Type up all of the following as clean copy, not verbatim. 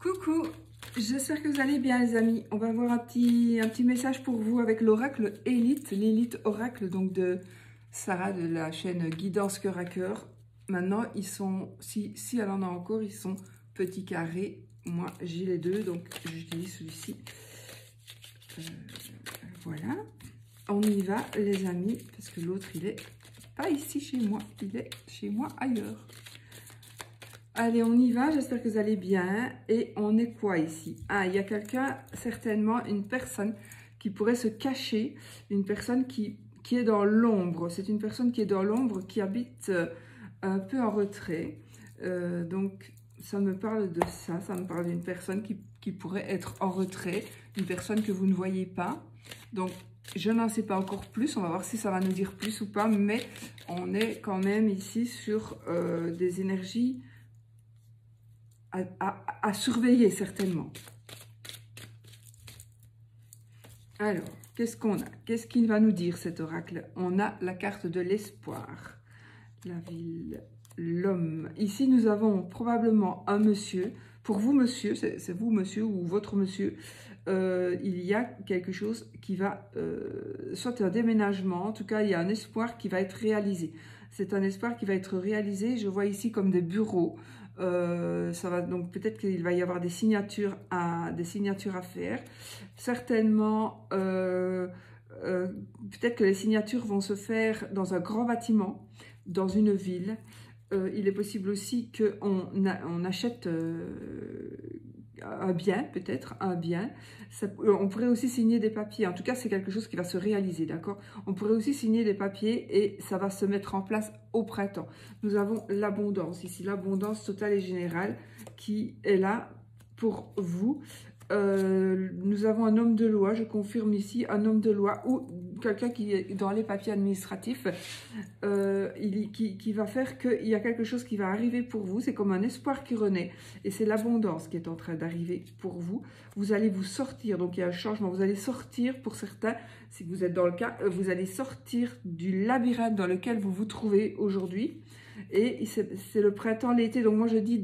Coucou, j'espère que vous allez bien les amis. On va voir un petit message pour vous avec l'oracle Élite, l'Élite Oracle donc de Sarah de la chaîne Guidance Cœur à Cœur. Maintenant ils sont, si elle en a encore, ils sont petits carrés. Moi j'ai les deux donc j'utilise celui-ci. Voilà, on y va les amis parce que l'autre il est pas ici chez moi, il est chez moi ailleurs. Allez, on y va, j'espère que vous allez bien. Et on est quoi ici? Ah, il y a quelqu'un, certainement une personne qui pourrait se cacher, une personne qui est dans l'ombre. C'est une personne qui est dans l'ombre, qui habite un peu en retrait. Donc, ça me parle de ça, ça me parle d'une personne qui pourrait être en retrait, une personne que vous ne voyez pas. Donc, je n'en sais pas encore plus, on va voir si ça va nous dire plus ou pas, mais on est quand même ici sur des énergies à surveiller certainement. Alors, qu'est-ce qu'on a? Qu'est-ce qu'il va nous dire cet oracle? On a la carte de l'espoir, la ville, l'homme. Ici, nous avons probablement un monsieur. Pour vous, monsieur, c'est vous, monsieur, ou votre monsieur, il y a quelque chose qui va, soit un déménagement, en tout cas, il y a un espoir qui va être réalisé. C'est un espoir qui va être réalisé, je vois ici comme des bureaux. Ça va donc peut-être qu'il va y avoir des signatures à faire. Certainement, peut-être que les signatures vont se faire dans un grand bâtiment, dans une ville. Il est possible aussi qu'on achète un bien, peut-être un bien. On pourrait aussi signer des papiers. En tout cas, c'est quelque chose qui va se réaliser, d'accord? On pourrait aussi signer des papiers et ça va se mettre en place au printemps. Nous avons l'abondance ici, l'abondance totale et générale qui est là pour vous. Nous avons un homme de loi, je confirme ici, un homme de loi ou quelqu'un qui est dans les papiers administratifs, qui va faire qu'il y a quelque chose qui va arriver pour vous. C'est comme un espoir qui renaît et c'est l'abondance qui est en train d'arriver pour vous. Vous allez vous sortir, donc il y a un changement, vous allez sortir pour certains, si vous êtes dans le cas, vous allez sortir du labyrinthe dans lequel vous vous trouvez aujourd'hui. Et c'est le printemps, l'été, donc moi je dis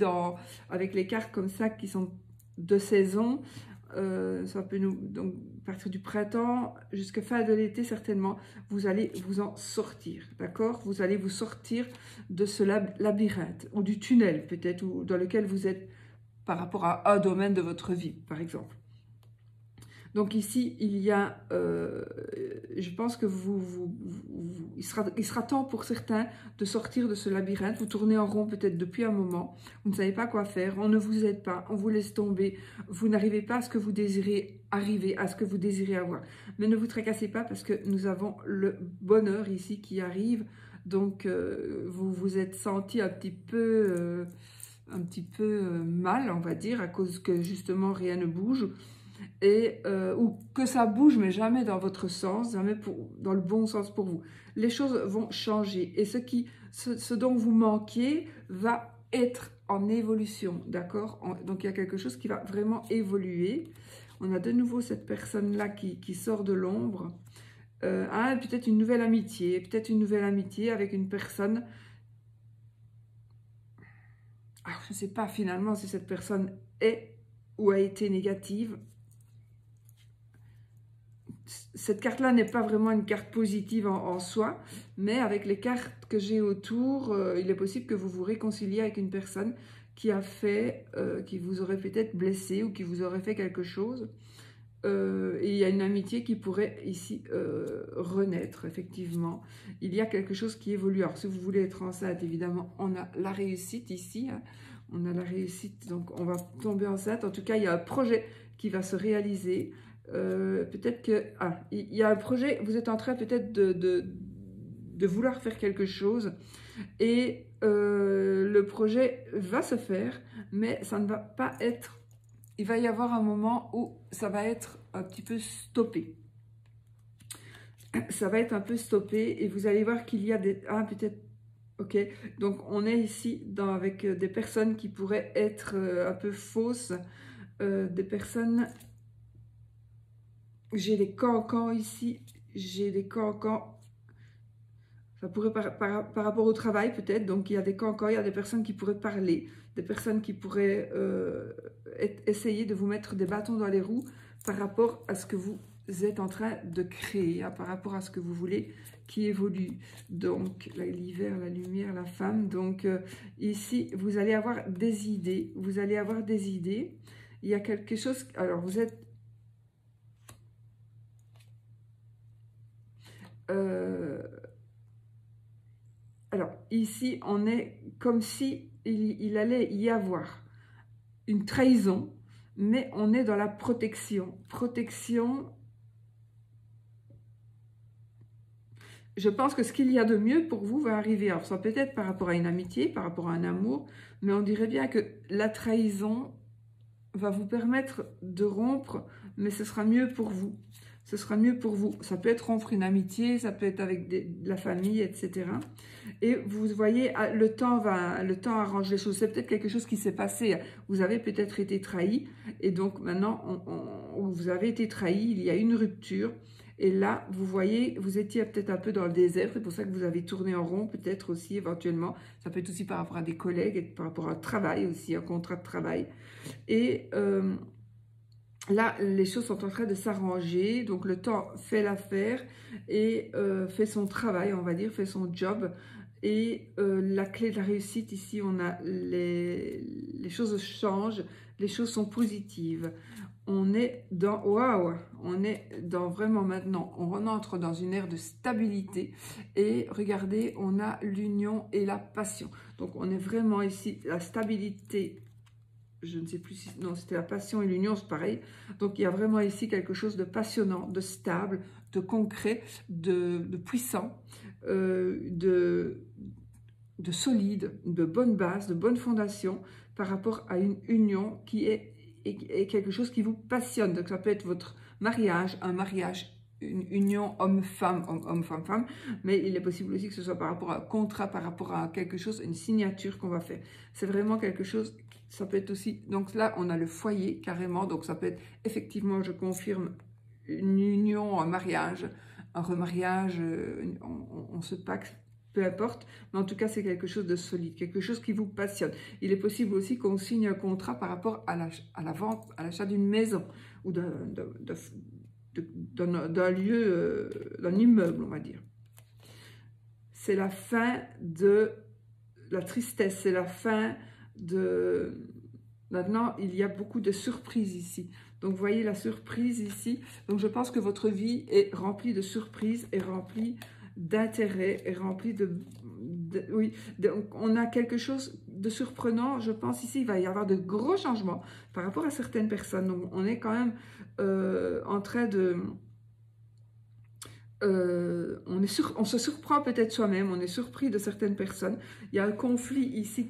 avec les cartes comme ça qui sont de saison, ça peut donc à partir du printemps jusqu'à fin de l'été certainement, vous allez vous en sortir, d'accord? Vous allez vous sortir de ce labyrinthe ou du tunnel peut-être, ou dans lequel vous êtes par rapport à un domaine de votre vie, par exemple. Donc ici, il y a, je pense que il sera temps pour certains de sortir de ce labyrinthe. Vous tournez en rond peut-être depuis un moment, vous ne savez pas quoi faire, on ne vous aide pas, on vous laisse tomber, vous n'arrivez pas à ce que vous désirez arriver, à ce que vous désirez avoir. Mais ne vous tracassez pas parce que nous avons le bonheur ici qui arrive. Donc vous vous êtes senti un petit peu mal, on va dire, à cause que justement rien ne bouge. Ou que ça bouge, mais jamais dans votre sens, jamais dans le bon sens pour vous. Les choses vont changer et ce dont vous manquiez va être en évolution, d'accord? Donc il y a quelque chose qui va vraiment évoluer. On a de nouveau cette personne-là qui sort de l'ombre. Peut-être une nouvelle amitié, avec une personne. Alors, je ne sais pas finalement si cette personne est ou a été négative. Cette carte-là n'est pas vraiment une carte positive en soi, mais avec les cartes que j'ai autour, il est possible que vous vous réconciliez avec une personne qui a fait, qui vous aurait peut-être blessé ou qui vous aurait fait quelque chose. Et il y a une amitié qui pourrait ici renaître, effectivement. Il y a quelque chose qui évolue. Alors, si vous voulez être enceinte, évidemment, on a la réussite ici. Hein. On a la réussite, donc on va tomber enceinte. En tout cas, il y a un projet qui va se réaliser. Peut-être que il y a un projet, vous êtes en train peut-être de vouloir faire quelque chose et le projet va se faire, mais ça ne va pas être, il va y avoir un moment où ça va être un petit peu stoppé. Ça va être un peu stoppé et vous allez voir qu'il y a des, peut-être, ok, donc on est ici avec des personnes qui pourraient être un peu fausses, des personnes. J'ai des cancans ici, j'ai des cancans. Ça pourrait par rapport au travail peut-être, donc il y a des cas encore, il y a des personnes qui pourraient parler, des personnes qui pourraient essayer de vous mettre des bâtons dans les roues par rapport à ce que vous êtes en train de créer, hein, par rapport à ce que vous voulez qui évolue. Donc l'hiver, la lumière, la femme, donc ici vous allez avoir des idées, vous allez avoir des idées, il y a quelque chose, alors vous êtes... alors, ici, on est comme si il allait y avoir une trahison, mais on est dans la protection. Protection, je pense que ce qu'il y a de mieux pour vous va arriver. Alors, ça peut être par rapport à une amitié, par rapport à un amour, mais on dirait bien que la trahison va vous permettre de rompre, mais ce sera mieux pour vous. Ce sera mieux pour vous. Ça peut être rompre une amitié, ça peut être avec de la famille, etc. Et vous voyez, le temps arrange les choses. C'est peut-être quelque chose qui s'est passé. Vous avez peut-être été trahi. Et donc maintenant, vous avez été trahi. Il y a une rupture. Et là, vous voyez, vous étiez peut-être un peu dans le désert. C'est pour ça que vous avez tourné en rond, peut-être aussi, éventuellement. Ça peut être aussi par rapport à des collègues, et par rapport à un travail aussi, un contrat de travail. Et... là, les choses sont en train de s'arranger, donc le temps fait l'affaire et fait son travail, on va dire, fait son job. Et la clé de la réussite, ici, on a les choses changent, les choses sont positives. On est dans, waouh, on est dans vraiment maintenant, on rentre dans une ère de stabilité. Et regardez, on a l'union et la passion. Donc on est vraiment ici, la stabilité. Je ne sais plus si... non, c'était la passion et l'union, c'est pareil. Donc, il y a vraiment ici quelque chose de passionnant, de stable, de concret, de puissant, de solide, de bonne base, de bonne fondation par rapport à une union qui est quelque chose qui vous passionne. Donc, ça peut être votre mariage, un mariage, une union homme-femme, homme-femme-femme, mais il est possible aussi que ce soit par rapport à un contrat, par rapport à quelque chose, une signature qu'on va faire. C'est vraiment quelque chose... Ça peut être aussi, donc là, on a le foyer carrément, donc ça peut être effectivement, je confirme, une union, un mariage, un remariage, on se pacte, peu importe, mais en tout cas, c'est quelque chose de solide, quelque chose qui vous passionne. Il est possible aussi qu'on signe un contrat par rapport à la vente, à l'achat d'une maison ou d'un lieu, d'un immeuble, on va dire. C'est la fin de la tristesse, c'est la fin de... Maintenant, il y a beaucoup de surprises ici. Donc, vous voyez la surprise ici. Donc, je pense que votre vie est remplie de surprises, est remplie d'intérêt, est remplie oui, donc on a quelque chose de surprenant. Je pense ici, il va y avoir de gros changements par rapport à certaines personnes. Donc, on est quand même en train de... on se surprend peut-être soi-même, on est surpris de certaines personnes. Il y a un conflit ici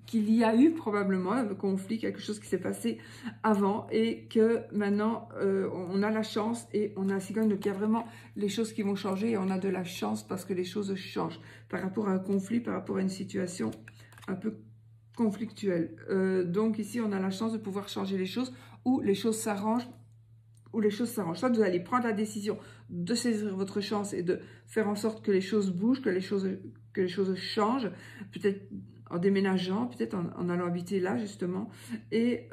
qu'il y a eu probablement, un conflit, quelque chose qui s'est passé avant et que maintenant on a la chance et on a un signe, donc il y a vraiment les choses qui vont changer et on a de la chance parce que les choses changent par rapport à un conflit, par rapport à une situation un peu conflictuelle. Donc ici on a la chance de pouvoir changer les choses ou les choses s'arrangent. Soit vous allez prendre la décision de saisir votre chance et de faire en sorte que les choses bougent, que les choses changent, peut-être en déménageant, peut-être en allant habiter là justement, et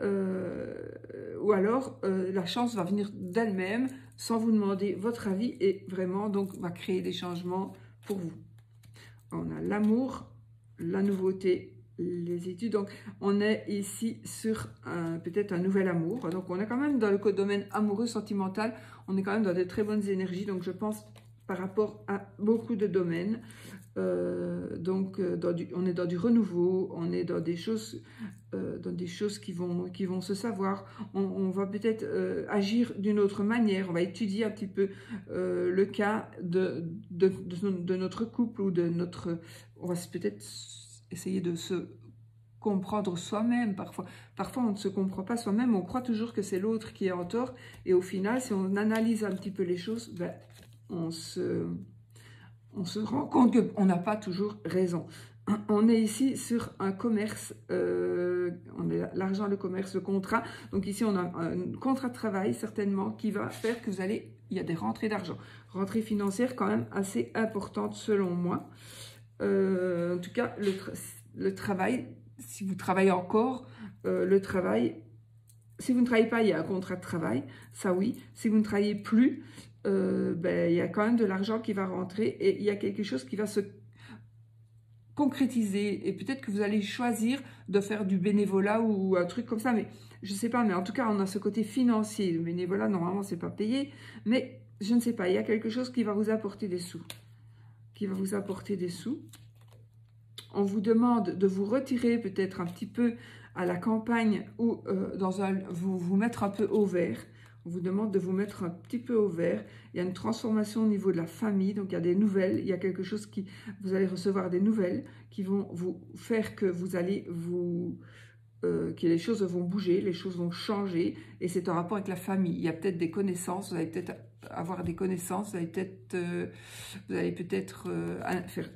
ou alors la chance va venir d'elle-même sans vous demander votre avis et vraiment donc va créer des changements pour vous. On a l'amour, la nouveauté, les études, donc on est ici sur peut-être un nouvel amour, donc on est quand même dans le domaine amoureux, sentimental, on est quand même dans de très bonnes énergies, donc je pense par rapport à beaucoup de domaines, donc on est dans du renouveau, on est dans des choses qui vont se savoir, on va peut-être agir d'une autre manière, on va étudier un petit peu le cas de notre couple ou de notre... On va peut-être essayer de se comprendre soi-même. Parfois, on ne se comprend pas soi-même, on croit toujours que c'est l'autre qui est en tort. Et au final, si on analyse un petit peu les choses, ben, on se rend compte qu'on n'a pas toujours raison. On est ici sur un commerce, on est l'argent, le commerce, le contrat. Donc ici, on a un contrat de travail, certainement, qui va faire que vous allez il y a des rentrées d'argent. Rentrée financière quand même assez importante selon moi. En tout cas, le travail, si vous travaillez encore, le travail, si vous ne travaillez pas, il y a un contrat de travail, ça oui. Si vous ne travaillez plus, ben, il y a quand même de l'argent qui va rentrer et il y a quelque chose qui va se concrétiser et peut-être que vous allez choisir de faire du bénévolat ou un truc comme ça, mais je ne sais pas, mais en tout cas on a ce côté financier. Le bénévolat normalement c'est pas payé, mais je ne sais pas, il y a quelque chose qui va vous apporter des sous, on vous demande de vous retirer peut-être un petit peu à la campagne ou vous mettre un peu au vert. On vous demande de vous mettre un petit peu au vert. Il y a une transformation au niveau de la famille, donc il y a des nouvelles, il y a quelque chose qui, vous allez recevoir des nouvelles qui vont vous faire que vous allez que les choses vont bouger, les choses vont changer, et c'est en rapport avec la famille. Il y a peut-être des connaissances, vous allez peut-être avoir des connaissances, vous allez peut-être faire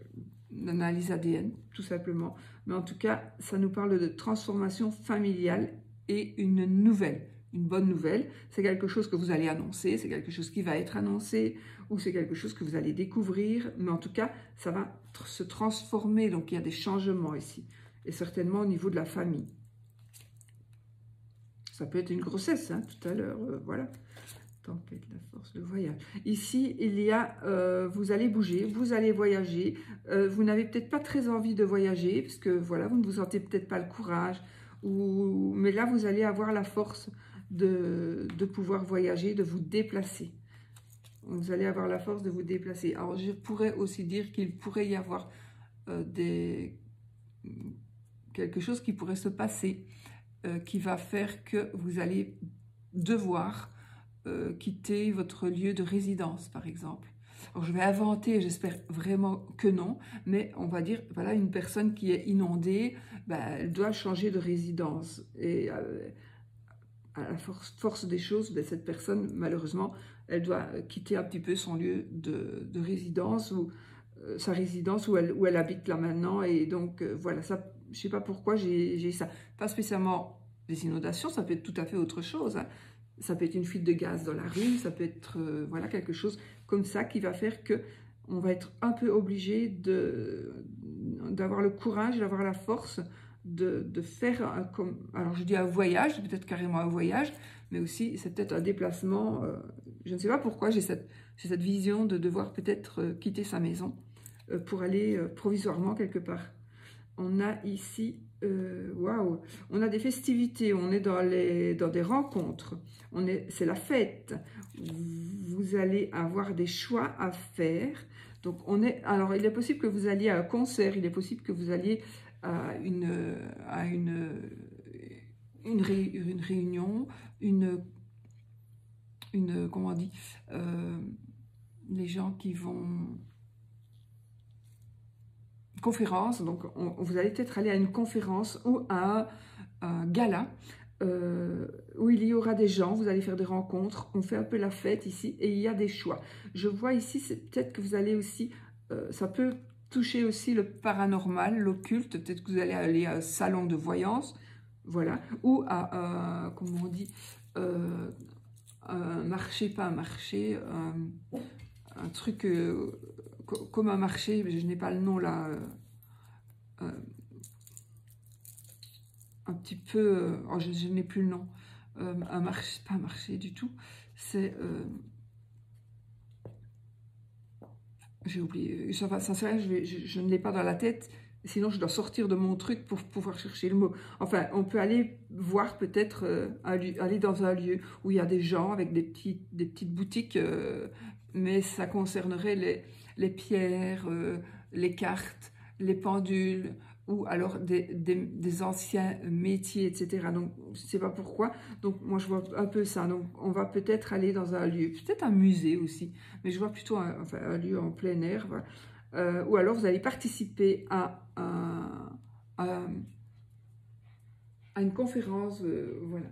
une analyse ADN, tout simplement. Mais en tout cas, ça nous parle de transformation familiale et une nouvelle. Une bonne nouvelle, c'est quelque chose que vous allez annoncer, c'est quelque chose qui va être annoncé, ou c'est quelque chose que vous allez découvrir, mais en tout cas, ça va se transformer, donc il y a des changements ici, et certainement au niveau de la famille. Ça peut être une grossesse, hein, tout à l'heure, voilà. Tempête, la force, le voyage. Ici, il y a, vous allez bouger, vous allez voyager, vous n'avez peut-être pas très envie de voyager, parce que voilà, vous ne vous sentez peut-être pas le courage, mais là, vous allez avoir la force de pouvoir voyager, de vous déplacer. Vous allez avoir la force de vous déplacer. Alors, je pourrais aussi dire qu'il pourrait y avoir quelque chose qui pourrait se passer, qui va faire que vous allez devoir quitter votre lieu de résidence, par exemple. Alors, je vais inventer, j'espère vraiment que non, mais on va dire, voilà, une personne qui est inondée, ben, elle doit changer de résidence. Et à la force des choses, ben, cette personne, malheureusement, elle doit quitter un petit peu son lieu de résidence ou sa résidence où elle habite là maintenant. Et donc, voilà, ça, je ne sais pas pourquoi j'ai ça. Pas spécialement des inondations, ça peut être tout à fait autre chose. Hein. Ça peut être une fuite de gaz dans la rue, ça peut être voilà, quelque chose comme ça qui va faire que on va être un peu obligé d'avoir le courage, d'avoir la force de faire, alors je dis un voyage, peut-être carrément un voyage, mais aussi c'est peut-être un déplacement. Je ne sais pas pourquoi j'ai cette vision de devoir peut-être quitter sa maison pour aller provisoirement quelque part. On a ici, waouh, on a des festivités, on est dans des rencontres, c'est la fête. Vous allez avoir des choix à faire. Donc alors il est possible que vous alliez à un concert, il est possible que vous alliez à une réunion, comment on dit, les gens qui vont conférence, donc vous allez peut-être aller à une conférence ou à un gala où il y aura des gens, vous allez faire des rencontres, on fait un peu la fête ici et il y a des choix. Je vois ici, c'est peut-être que vous allez aussi, ça peut toucher aussi le paranormal, l'occulte, peut-être que vous allez aller à un salon de voyance, voilà, ou à, comment on dit, un marché, pas un marché, un truc comme un marché, mais je n'ai pas le nom là, un petit peu, oh, je n'ai plus le nom, un marché, pas un marché du tout, c'est, j'ai oublié, ça va, sincèrement, je ne l'ai pas dans la tête, sinon je dois sortir de mon truc pour pouvoir chercher le mot. Enfin, on peut aller voir peut-être, aller dans un lieu où il y a des gens avec des petites boutiques, mais ça concernerait les pierres, les cartes, les pendules, ou alors des anciens métiers, etc. Donc, je ne sais pas pourquoi. Donc, moi, je vois un peu ça. Donc, on va peut-être aller dans un lieu, peut-être un musée aussi, mais je vois plutôt un lieu en plein air. Voilà. Ou alors, vous allez participer à une conférence, voilà.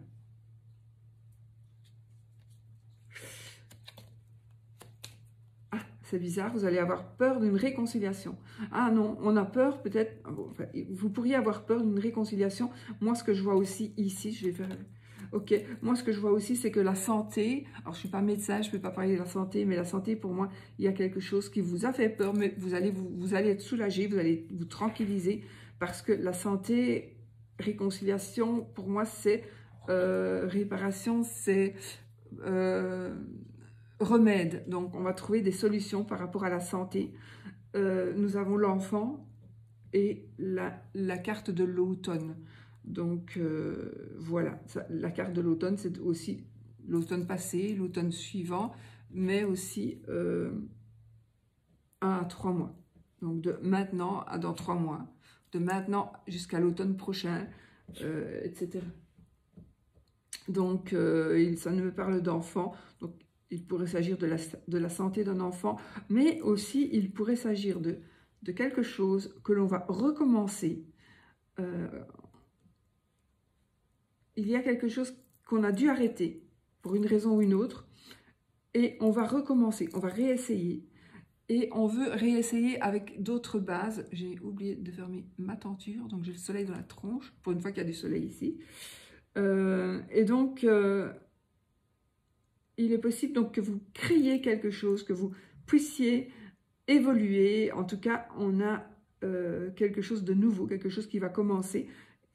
C'est bizarre, vous allez avoir peur d'une réconciliation. Ah non, on a peur peut-être, bon, enfin, vous pourriez avoir peur d'une réconciliation. Moi, ce que je vois aussi ici, je vais faire, Ok, moi ce que je vois aussi c'est que la santé, alors je ne suis pas médecin, je ne peux pas parler de la santé, mais la santé pour moi, il y a quelque chose qui vous a fait peur, mais vous allez être soulagé, vous allez vous tranquilliser, parce que la santé, réconciliation, pour moi c'est réparation, c'est remède. Donc on va trouver des solutions par rapport à la santé. Nous avons l'enfant et la carte de l'automne. Donc voilà, la carte de l'automne, c'est aussi l'automne passé, l'automne suivant, mais aussi 1 à 3 mois. Donc de maintenant à dans 3 mois, de maintenant jusqu'à l'automne prochain, etc. Donc ça me parle d'enfant, donc il pourrait s'agir de la santé d'un enfant, mais aussi il pourrait s'agir de quelque chose que l'on va recommencer. Il y a quelque chose qu'on a dû arrêter pour une raison ou une autre, et on va recommencer, on va réessayer, et on veut réessayer avec d'autres bases. J'ai oublié de fermer ma tenture, donc j'ai le soleil dans la tronche, pour une fois qu'il y a du soleil ici. Et donc, il est possible donc que vous créiez quelque chose, que vous puissiez évoluer. En tout cas, on a quelque chose de nouveau, quelque chose qui va commencer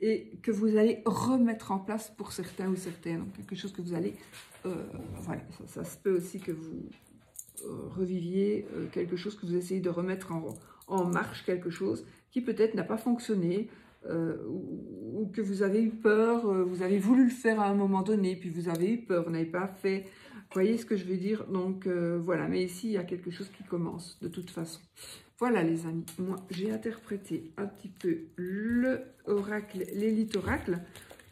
et que vous allez remettre en place pour certains ou certaines. Donc, quelque chose que vous allez... voilà, ça se peut aussi que vous reviviez quelque chose que vous essayez de remettre en marche, quelque chose qui peut-être n'a pas fonctionné, ou que vous avez eu peur, vous avez voulu le faire à un moment donné, puis vous avez eu peur, vous n'avez pas fait. Vous voyez ce que je veux dire? Donc voilà, mais ici il y a quelque chose qui commence de toute façon. Voilà les amis, moi j'ai interprété un petit peu l'oracle, l'élite oracle.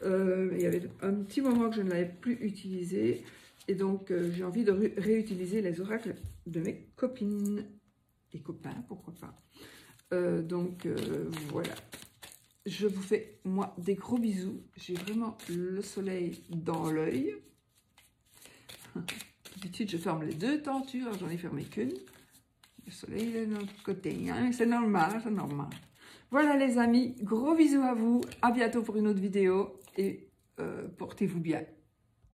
Il y avait un petit moment que je ne l'avais plus utilisé, et donc j'ai envie de réutiliser les oracles de mes copines et copains, pourquoi pas. Donc voilà. Je vous fais, moi, des gros bisous. J'ai vraiment le soleil dans l'œil. D'habitude, je ferme les deux tentures. J'en ai fermé qu'une. Le soleil est de l'autre côté. Hein, c'est normal, c'est normal. Voilà, les amis. Gros bisous à vous. À bientôt pour une autre vidéo. Et portez-vous bien.